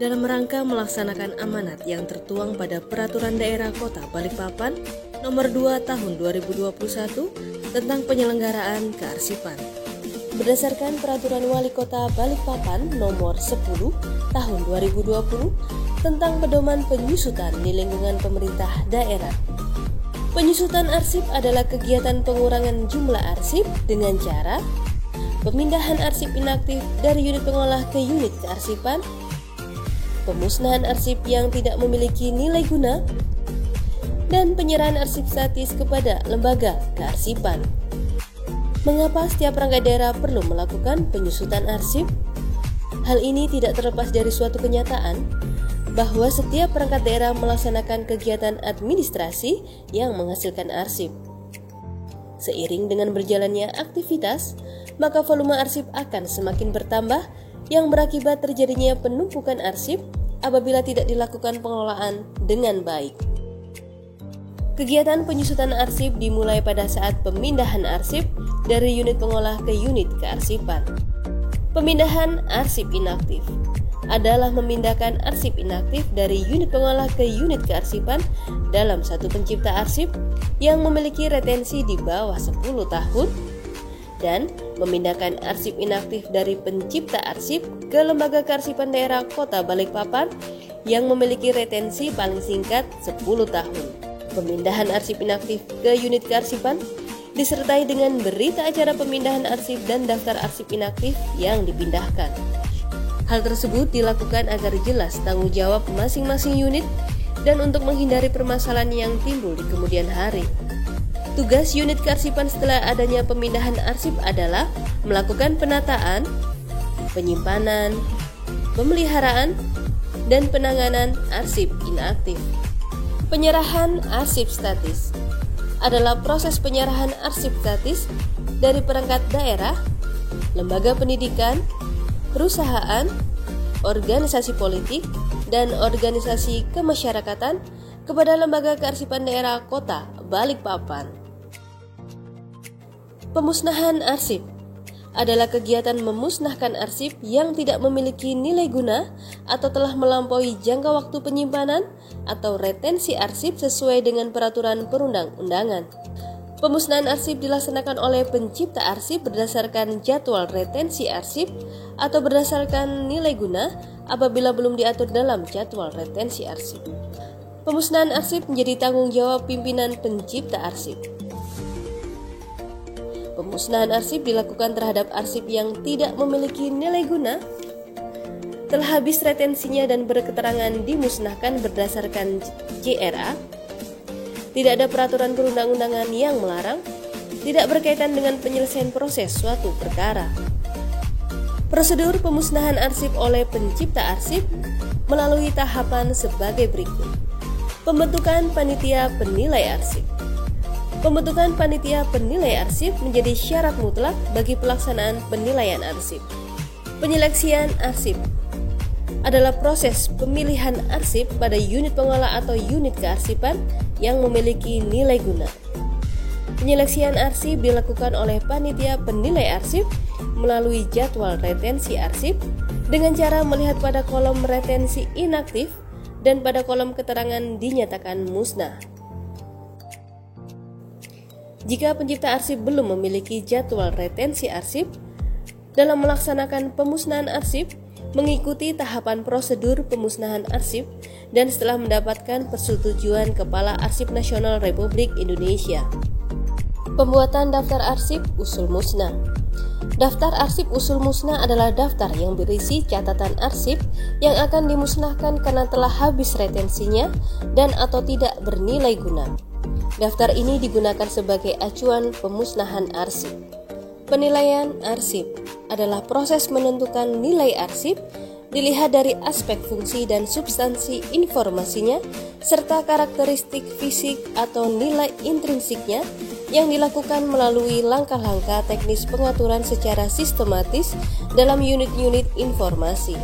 dalam rangka melaksanakan amanat yang tertuang pada Peraturan Daerah Kota Balikpapan Nomor 2 Tahun 2021 tentang penyelenggaraan kearsipan. Berdasarkan Peraturan Wali Kota Balikpapan Nomor 10 Tahun 2020 tentang pedoman penyusutan di lingkungan pemerintah daerah. Penyusutan arsip adalah kegiatan pengurangan jumlah arsip dengan cara pemindahan arsip inaktif dari unit pengolah ke unit kearsipan, pemusnahan arsip yang tidak memiliki nilai guna, dan penyerahan arsip statis kepada lembaga kearsipan. Mengapa setiap perangkat daerah perlu melakukan penyusutan arsip? Hal ini tidak terlepas dari suatu kenyataan bahwa setiap perangkat daerah melaksanakan kegiatan administrasi yang menghasilkan arsip. Seiring dengan berjalannya aktivitas, maka volume arsip akan semakin bertambah yang berakibat terjadinya penumpukan arsip apabila tidak dilakukan pengelolaan dengan baik. Kegiatan penyusutan arsip dimulai pada saat pemindahan arsip dari unit pengolah ke unit kearsipan. Pemindahan arsip inaktif adalah memindahkan arsip inaktif dari unit pengolah ke unit kearsipan dalam satu pencipta arsip yang memiliki retensi di bawah 10 tahun, dan memindahkan arsip inaktif dari pencipta arsip ke lembaga kearsipan daerah Kota Balikpapan yang memiliki retensi paling singkat 10 tahun. Pemindahan arsip inaktif ke unit kearsipan disertai dengan berita acara pemindahan arsip dan daftar arsip inaktif yang dipindahkan. Hal tersebut dilakukan agar jelas tanggung jawab masing-masing unit dan untuk menghindari permasalahan yang timbul di kemudian hari. Tugas unit kearsipan setelah adanya pemindahan arsip adalah melakukan penataan, penyimpanan, pemeliharaan, dan penanganan arsip inaktif. Penyerahan arsip statis adalah proses penyerahan arsip statis dari perangkat daerah, lembaga pendidikan, perusahaan, organisasi politik, dan organisasi kemasyarakatan kepada lembaga kearsipan daerah Kota Balikpapan. Pemusnahan arsip adalah kegiatan memusnahkan arsip yang tidak memiliki nilai guna atau telah melampaui jangka waktu penyimpanan atau retensi arsip sesuai dengan peraturan perundang-undangan. Pemusnahan arsip dilaksanakan oleh pencipta arsip berdasarkan jadwal retensi arsip atau berdasarkan nilai guna apabila belum diatur dalam jadwal retensi arsip. Pemusnahan arsip menjadi tanggung jawab pimpinan pencipta arsip. Pemusnahan arsip dilakukan terhadap arsip yang tidak memiliki nilai guna, telah habis retensinya dan berketerangan dimusnahkan berdasarkan JRA, tidak ada peraturan perundang-undangan yang melarang, tidak berkaitan dengan penyelesaian proses suatu perkara. Prosedur pemusnahan arsip oleh pencipta arsip melalui tahapan sebagai berikut. Pembentukan panitia penilai arsip. Pembentukan panitia penilai arsip menjadi syarat mutlak bagi pelaksanaan penilaian arsip. Penyeleksian arsip adalah proses pemilihan arsip pada unit pengolah atau unit kearsipan yang memiliki nilai guna. Penyeleksian arsip dilakukan oleh panitia penilai arsip melalui jadwal retensi arsip dengan cara melihat pada kolom retensi inaktif dan pada kolom keterangan dinyatakan musnah. Jika pencipta arsip belum memiliki jadwal retensi arsip, dalam melaksanakan pemusnahan arsip, mengikuti tahapan prosedur pemusnahan arsip dan setelah mendapatkan persetujuan Kepala Arsip Nasional Republik Indonesia. Pembuatan daftar arsip usul musnah. Daftar arsip usul musnah adalah daftar yang berisi catatan arsip yang akan dimusnahkan karena telah habis retensinya dan atau tidak bernilai guna. Daftar ini digunakan sebagai acuan pemusnahan arsip. Penilaian arsip adalah proses menentukan nilai arsip dilihat dari aspek fungsi dan substansi informasinya serta karakteristik fisik atau nilai intrinsiknya yang dilakukan melalui langkah-langkah teknis pengaturan secara sistematis dalam unit-unit informasi.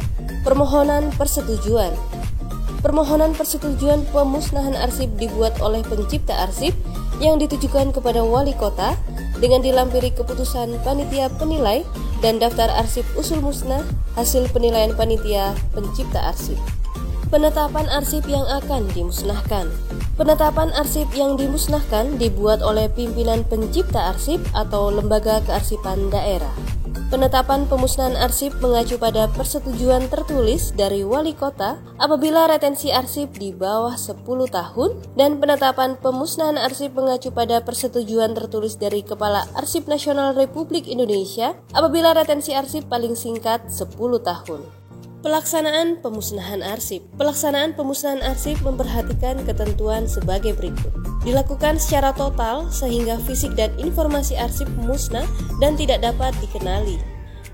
Permohonan persetujuan. Permohonan persetujuan pemusnahan arsip dibuat oleh pencipta arsip yang ditujukan kepada wali kota dengan dilampiri keputusan panitia penilai dan daftar arsip usul musnah hasil penilaian panitia pencipta arsip. Penetapan arsip yang akan dimusnahkan. Penetapan arsip yang dimusnahkan dibuat oleh pimpinan pencipta arsip atau lembaga kearsipan daerah. Penetapan pemusnahan arsip mengacu pada persetujuan tertulis dari wali kota apabila retensi arsip di bawah 10 tahun, dan penetapan pemusnahan arsip mengacu pada persetujuan tertulis dari Kepala Arsip Nasional Republik Indonesia apabila retensi arsip paling singkat 10 tahun. Pelaksanaan pemusnahan arsip. Pelaksanaan pemusnahan arsip memperhatikan ketentuan sebagai berikut. Dilakukan secara total sehingga fisik dan informasi arsip musnah dan tidak dapat dikenali.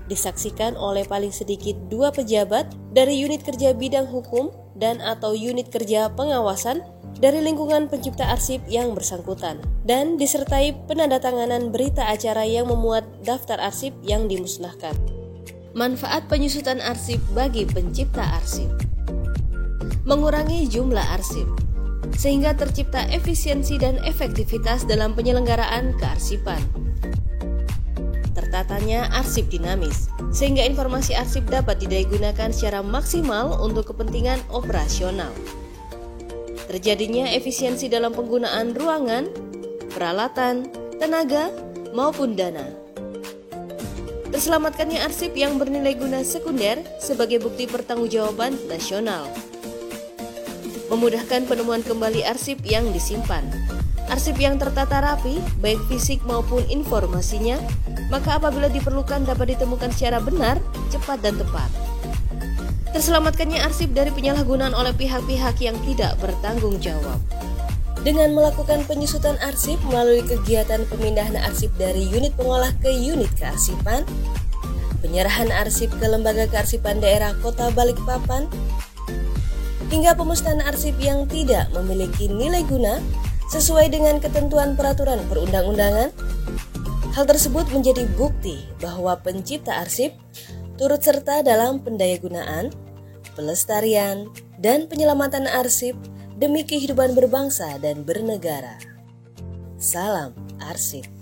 Disaksikan oleh paling sedikit 2 pejabat dari unit kerja bidang hukum dan atau unit kerja pengawasan dari lingkungan pencipta arsip yang bersangkutan, dan disertai penandatanganan berita acara yang memuat daftar arsip yang dimusnahkan. Manfaat penyusutan arsip bagi pencipta arsip. Mengurangi jumlah arsip, sehingga tercipta efisiensi dan efektivitas dalam penyelenggaraan kearsipan. Tertatanya arsip dinamis, sehingga informasi arsip dapat digunakan secara maksimal untuk kepentingan operasional. Terjadinya efisiensi dalam penggunaan ruangan, peralatan, tenaga, maupun dana. Terselamatkannya arsip yang bernilai guna sekunder sebagai bukti pertanggungjawaban nasional. Memudahkan penemuan kembali arsip yang disimpan. Arsip yang tertata rapi, baik fisik maupun informasinya, maka apabila diperlukan dapat ditemukan secara benar, cepat dan tepat. Terselamatkannya arsip dari penyalahgunaan oleh pihak-pihak yang tidak bertanggung jawab. Dengan melakukan penyusutan arsip melalui kegiatan pemindahan arsip dari unit pengolah ke unit kearsipan, penyerahan arsip ke lembaga kearsipan daerah Kota Balikpapan, hingga pemusnahan arsip yang tidak memiliki nilai guna sesuai dengan ketentuan peraturan perundang-undangan, hal tersebut menjadi bukti bahwa pencipta arsip turut serta dalam pendayagunaan, pelestarian, dan penyelamatan arsip demi kehidupan berbangsa dan bernegara. Salam arsip.